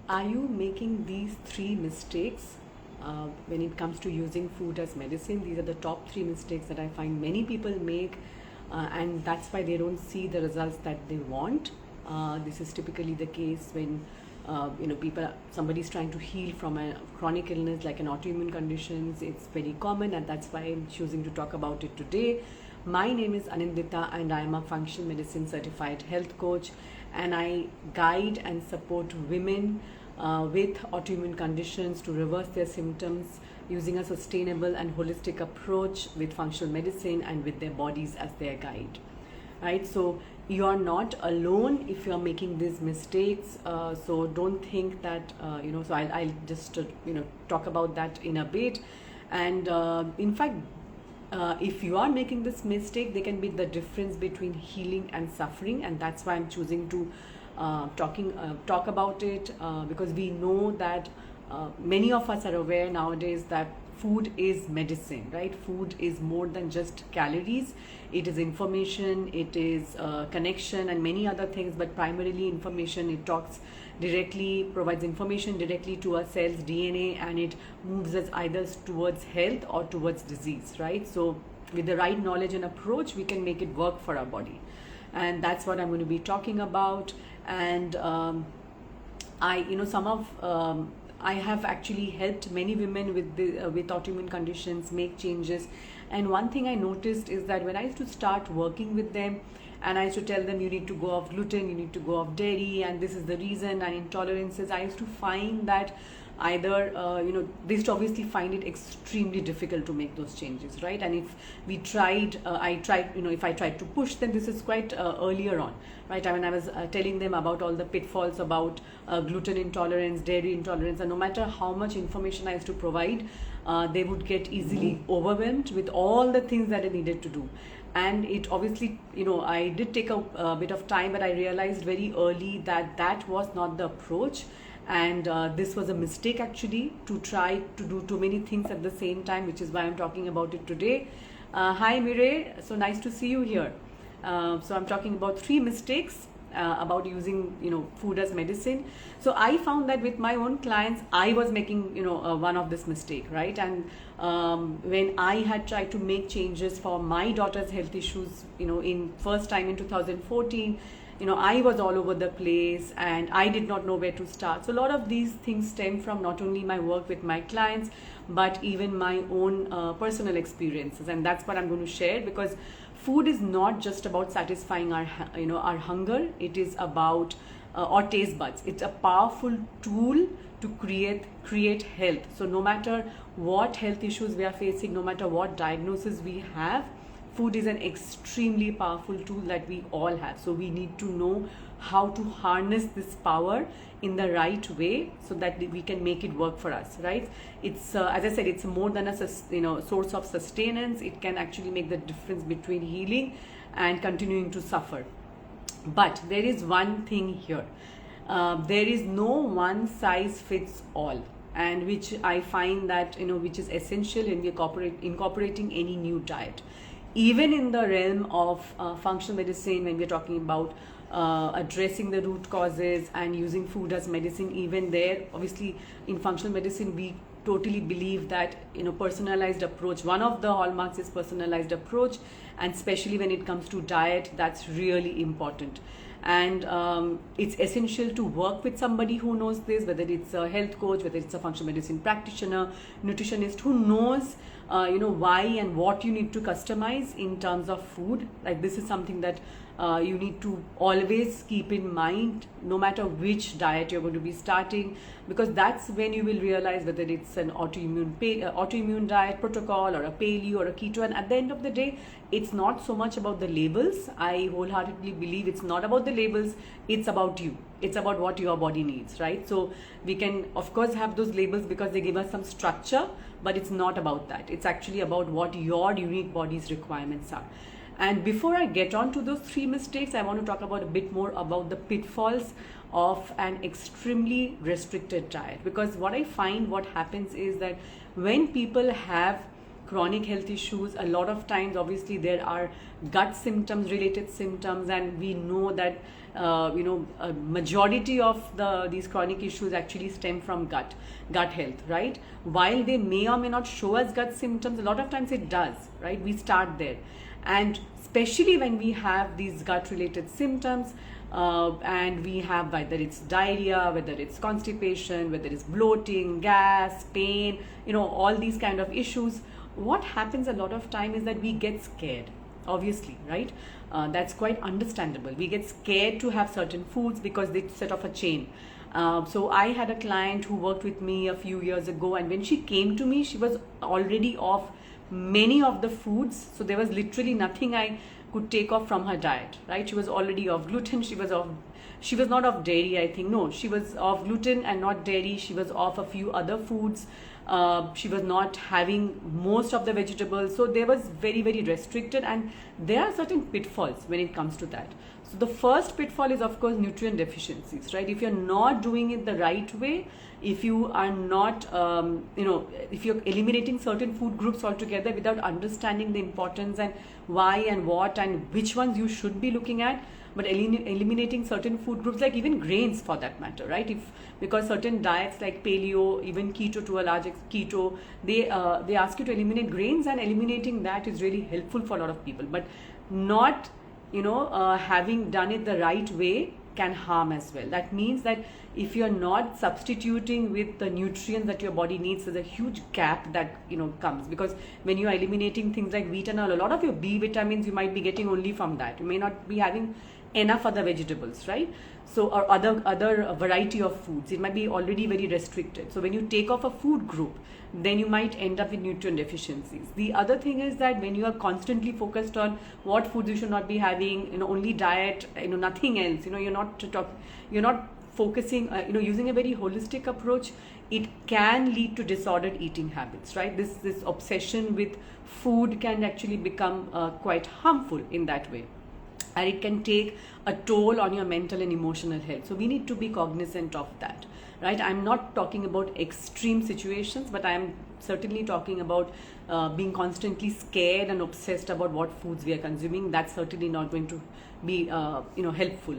Are you making these three mistakes when it comes to using food as medicine? These are the top three mistakes that I find many people make, and that's why they don't see the results that they want. This is typically the case when somebody's trying to heal from a chronic illness like an autoimmune conditions. It's very common, and that's why I'm choosing to talk about it today. My name is Anindita, and I am a functional medicine certified health coach, and I guide and support women with autoimmune conditions to reverse their symptoms using a sustainable and holistic approach with functional medicine and with their bodies as their guide. Right? So you are not alone if you are making these mistakes. So don't think that So I'll just talk about that in a bit. And in fact, if you are making this mistake, they can be the difference between healing and suffering, and that's why I'm choosing to talk about it, because we know that many of us are aware nowadays that food is medicine, right? Food is more than just calories. It is information, it is connection, and many other things, but primarily information. It provides information directly to our cells, DNA, and it moves us either towards health or towards disease, right? So with the right knowledge and approach, we can make it work for our body. And that's what I'm going to be talking about. And I have actually helped many women with autoimmune conditions make changes. And one thing I noticed is that when I used to start working with them, and I used to tell them, you need to go off gluten, you need to go off dairy, and this is the reason, and intolerances, I used to find that either they used to obviously find it extremely difficult to make those changes, right? And if we tried, if I tried to push them, this is quite earlier on, right? I mean, I was telling them about all the pitfalls about gluten intolerance, dairy intolerance, and no matter how much information I used to provide, they would get easily overwhelmed with all the things that they needed to do. And it obviously, I did take a bit of time, but I realized very early that that was not the approach. And this was a mistake actually, to try to do too many things at the same time, which is why I'm talking about it today. Hi Mireille, so nice to see you here. So I'm talking about three mistakes about using food as medicine. So I found that with my own clients I was making one of this mistake, right? And when I had tried to make changes for my daughter's health issues, in first time in 2014, I was all over the place and I did not know where to start. So a lot of these things stem from not only my work with my clients, but even my own personal experiences. And that's what I'm going to share, because food is not just about satisfying our hunger. It is about our taste buds. It's a powerful tool to create health. So no matter what health issues we are facing, no matter what diagnosis we have, food is an extremely powerful tool that we all have. So we need to know how to harness this power in the right way so that we can make it work for us, right? It's as I said, it's more than a source of sustenance. It can actually make the difference between healing and continuing to suffer. But there is one thing here. There is no one size fits all, and which I find that which is essential in incorporating any new diet. Even in the realm of functional medicine, when we're talking about addressing the root causes and using food as medicine, even there, obviously in functional medicine, we totally believe that personalized approach, one of the hallmarks is personalized approach, and especially when it comes to diet, that's really important. And it's essential to work with somebody who knows this, whether it's a health coach, whether it's a functional medicine practitioner, nutritionist, who knows why and what you need to customize in terms of food. Like, this is something that you need to always keep in mind, no matter which diet you're going to be starting, because that's when you will realize whether it's an autoimmune diet protocol or a paleo or a keto. And at the end of the day, it's not so much about the labels. I wholeheartedly believe it's not about the labels, it's about you. It's about what your body needs, right? So we can of course have those labels because they give us some structure, but it's not about that. It's actually about what your unique body's requirements are. And before I get on to those three mistakes, I want to talk about a bit more about the pitfalls of an extremely restricted diet. Because what I find what happens is that when people have chronic health issues. A lot of times, obviously, there are gut symptoms, related symptoms, and we know that a majority of these chronic issues actually stem from gut health, right? While they may or may not show as gut symptoms, a lot of times it does, right? We start there, and especially when we have these gut related symptoms, and we have, whether it's diarrhea, whether it's constipation, whether it's bloating, gas, pain, all these kind of issues, what happens a lot of time is that we get scared, obviously, right? That's quite understandable. We get scared to have certain foods because they set off a chain. So I had a client who worked with me a few years ago, and when she came to me, she was already off many of the foods. So there was literally nothing I could take off from her diet, right? She was already off gluten. She was not off dairy, I think. No, she was off gluten and not dairy. She was off a few other foods. She was not having most of the vegetables. So there was very, very restricted, and there are certain pitfalls when it comes to that. So the first pitfall is, of course, nutrient deficiencies, right? If you're not doing it the right way, if you are not, if you're eliminating certain food groups altogether without understanding the importance and why and what and which ones you should be looking at, but eliminating certain food groups, like even grains for that matter, right? Because certain diets like paleo, even keto to a large extent, keto, they ask you to eliminate grains, and eliminating that is really helpful for a lot of people. But not, having done it the right way can harm as well. That means that if you're not substituting with the nutrients that your body needs, there's a huge gap that comes, because when you are eliminating things like wheat and all, a lot of your B vitamins you might be getting only from that. You may not be having enough other vegetables, right? So, or other variety of foods, it might be already very restricted. So when you take off a food group, then you might end up with nutrient deficiencies. The other thing is that when you are constantly focused on what foods you should not be having, only diet, nothing else, you're not focusing, using a very holistic approach, it can lead to disordered eating habits, right? This obsession with food can actually become quite harmful in that way. And it can take a toll on your mental and emotional health. So we need to be cognizant of that, right? I'm not talking about extreme situations, but I'm certainly talking about being constantly scared and obsessed about what foods we are consuming. That's certainly not going to be, helpful.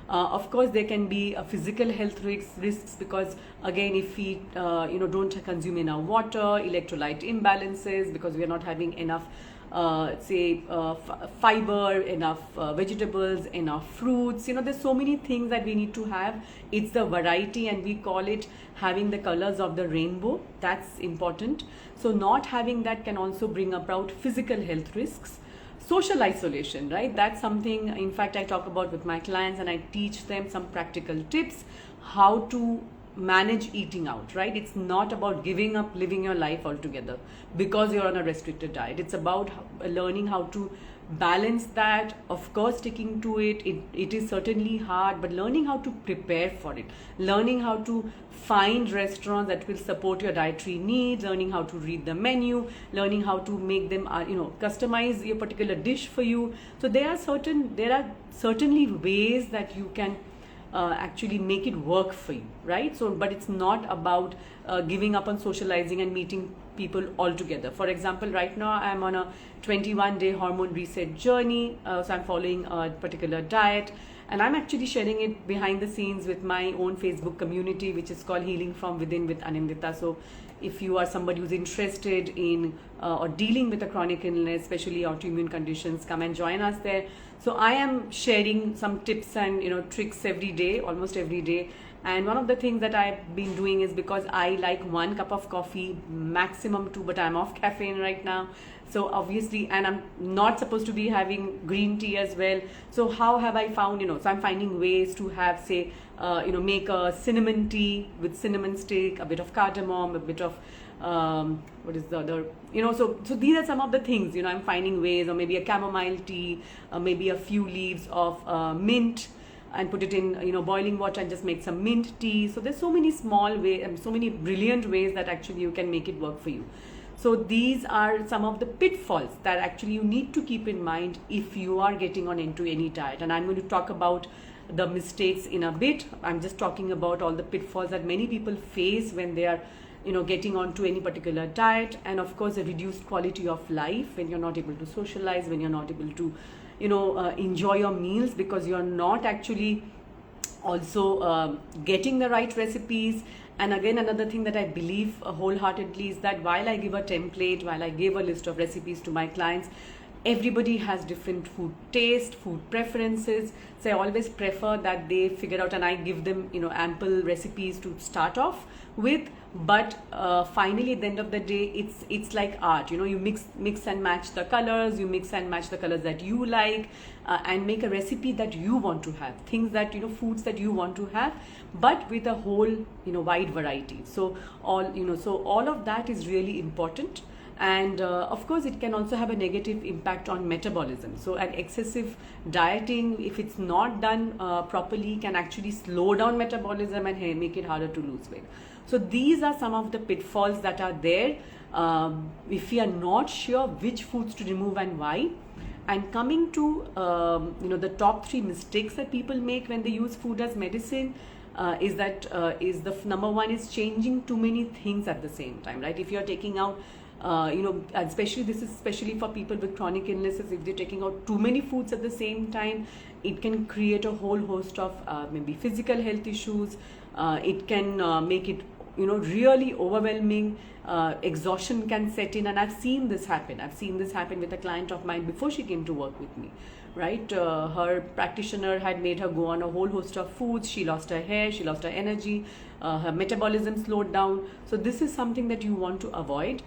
Of course, there can be physical health risks because, again, if we don't consume enough water, electrolyte imbalances, because we are not having enough fiber, enough vegetables, enough fruits. There's so many things that we need to have. It's the variety, and we call it having the colors of the rainbow. That's important. So not having that can also bring about physical health risks. Social isolation, right? That's something, in fact, I talk about with my clients, and I teach them some practical tips how to manage eating out, right? It's not about giving up living your life altogether because you're on a restricted diet. It's about learning how to balance that. Of course, sticking to it, it is certainly hard, but learning how to prepare for it, learning how to find restaurants that will support your dietary needs, learning how to read the menu, learning how to make them customize your particular dish for you. So there are certainly ways that you can actually make it work for you, right? So, but it's not about giving up on socializing and meeting people altogether. For example, right now I'm on a 21-day hormone reset journey. So I'm following a particular diet, and I'm actually sharing it behind the scenes with my own Facebook community, which is called Healing From Within with Anindita. So if you are somebody who's interested in or dealing with a chronic illness, especially autoimmune conditions, come and join us there. So I am sharing some tips and tricks every day, almost every day. And one of the things that I've been doing is, because I like 1 cup of coffee, maximum 2, but I'm off caffeine right now. So obviously, and I'm not supposed to be having green tea as well. So how have I found, so I'm finding ways to have, say, make a cinnamon tea with cinnamon stick, a bit of cardamom, a bit of, what is the other, so these are some of the things, I'm finding ways, or maybe a chamomile tea, maybe a few leaves of mint, and put it in boiling water and just make some mint tea. So there's so many small ways and so many brilliant ways that actually you can make it work for you. So these are some of the pitfalls that actually you need to keep in mind if you are getting on into any diet. And I'm going to talk about the mistakes in a bit. I'm just talking about all the pitfalls that many people face when they are getting onto any particular diet, and of course a reduced quality of life when you're not able to socialize, when you're not able to enjoy your meals because you're not actually also getting the right recipes. And again, another thing that I believe wholeheartedly is that while I give a template, while I give a list of recipes to my clients, everybody has different food taste, food preferences. So I always prefer that they figure out, and I give them ample recipes to start off with. But finally, at the end of the day, it's like art. You mix and match the colors, you mix and match the colors that you like, and make a recipe that you want to have, things that foods that you want to have, but with a whole wide variety. So all of that is really important. And of course it can also have a negative impact on metabolism. So an excessive dieting, if it's not done properly, can actually slow down metabolism and make it harder to lose weight. So these are some of the pitfalls that are there if we are not sure which foods to remove and why. And coming to the top 3 mistakes that people make when they use food as medicine, is the number one is changing too many things at the same time, right? If you're taking out especially for people with chronic illnesses, if they're taking out too many foods at the same time, it can create a whole host of maybe physical health issues. It can make it really overwhelming. Exhaustion can set in, and I've seen this happen with a client of mine before she came to work with me, right? Her practitioner had made her go on a whole host of foods. She lost her hair, she lost her energy, her metabolism slowed down. So this is something that you want to avoid.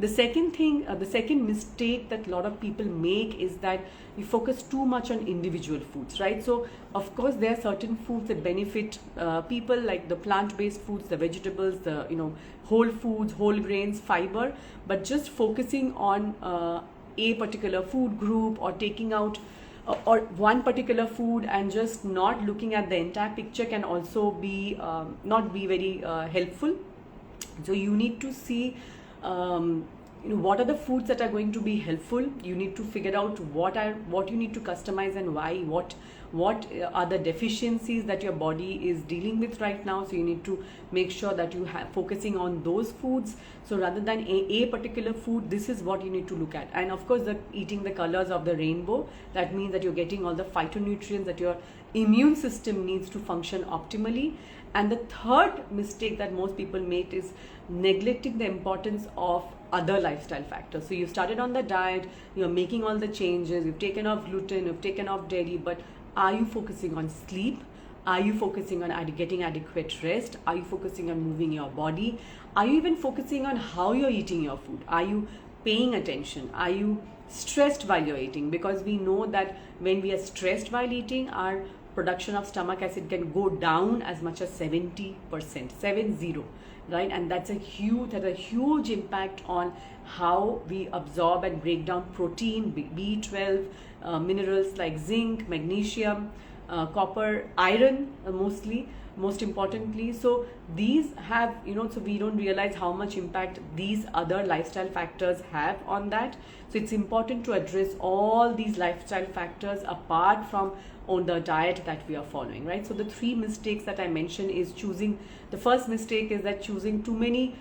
The second mistake that a lot of people make is that you focus too much on individual foods, right? So of course there are certain foods that benefit people, like the plant-based foods, the vegetables, the whole foods, whole grains, fiber. But just focusing on a particular food group, or taking out or one particular food and just not looking at the entire picture, can also be not be very helpful. So you need to see what are the foods that are going to be helpful. You need to figure out what you need to customize and why, what are the deficiencies that your body is dealing with right now. So you need to make sure that you have focusing on those foods. So rather than a particular food, this is what you need to look at. And of course, eating the colors of the rainbow, that means that you're getting all the phytonutrients that your immune system needs to function optimally. And the third mistake that most people make is neglecting the importance of other lifestyle factors. So you started on the diet, you're making all the changes, you've taken off gluten, you've taken off dairy, but are you focusing on sleep? Are you focusing on getting adequate rest? Are you focusing on moving your body? Are you even focusing on how you're eating your food? Are you paying attention? Are you stressed while you're eating? Because we know that when we are stressed while eating, our production of stomach acid can go down as much as 70%, 70, right? And that's a huge impact on how we absorb and break down protein, B12, minerals like zinc, magnesium, copper, iron, most importantly. So these have, so we don't realize how much impact these other lifestyle factors have on that. So it's important to address all these lifestyle factors apart from on the diet that we are following, right? So the 3 mistakes that I mentioned is the first mistake is that choosing too many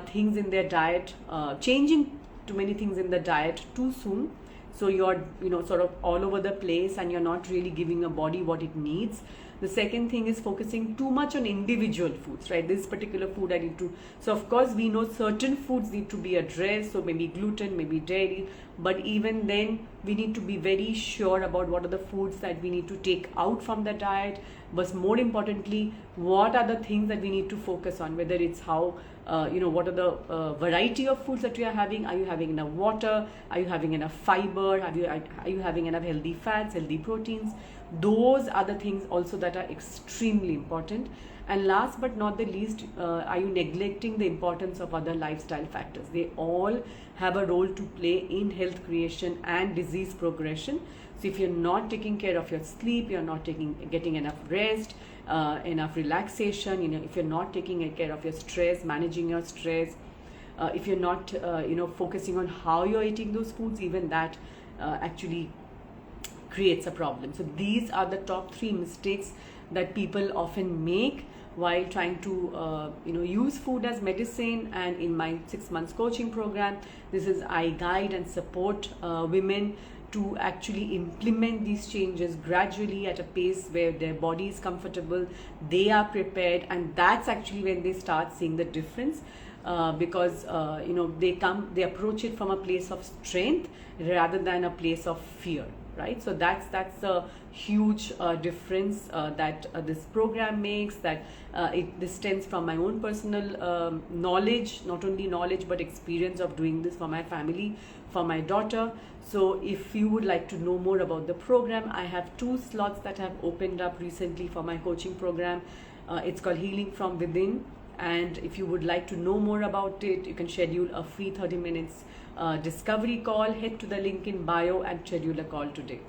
things in their diet, changing too many things in the diet too soon. So you're sort of all over the place and you're not really giving your body what it needs. The second thing is focusing too much on individual foods, right? This particular food I need to. So of course we know certain foods need to be addressed. So maybe gluten, maybe dairy, but even then we need to be very sure about what are the foods that we need to take out from the diet. But more importantly, what are the things that we need to focus on? Whether it's how, what are the variety of foods that you are having? Are you having enough water? Are you having enough fiber? Are you having enough healthy fats, healthy proteins? Those are the things also that are extremely important. And last but not the least, are you neglecting the importance of other lifestyle factors? They all have a role to play in health creation and disease progression. So if you're not taking care of your sleep, you're not getting enough rest, enough relaxation, if you're not taking care of your stress, managing your stress, if you're not focusing on how you're eating those foods, even that actually creates a problem. So these are the top 3 mistakes that people often make while trying to use food as medicine. And in my 6 months coaching program, this is I guide and support women to actually implement these changes gradually at a pace where their body is comfortable, they are prepared, and that's actually when they start seeing the difference. Because they approach it from a place of strength rather than a place of fear, right? So that's a huge difference that this program makes. That this stems from my own personal knowledge, not only knowledge but experience of doing this for my family, for my daughter. So if you would like to know more about the program, I have 2 slots that have opened up recently for my coaching program. It's called Healing from Within. And if you would like to know more about it, you can schedule a free 30 minutes discovery call. Head to the link in bio and schedule a call today.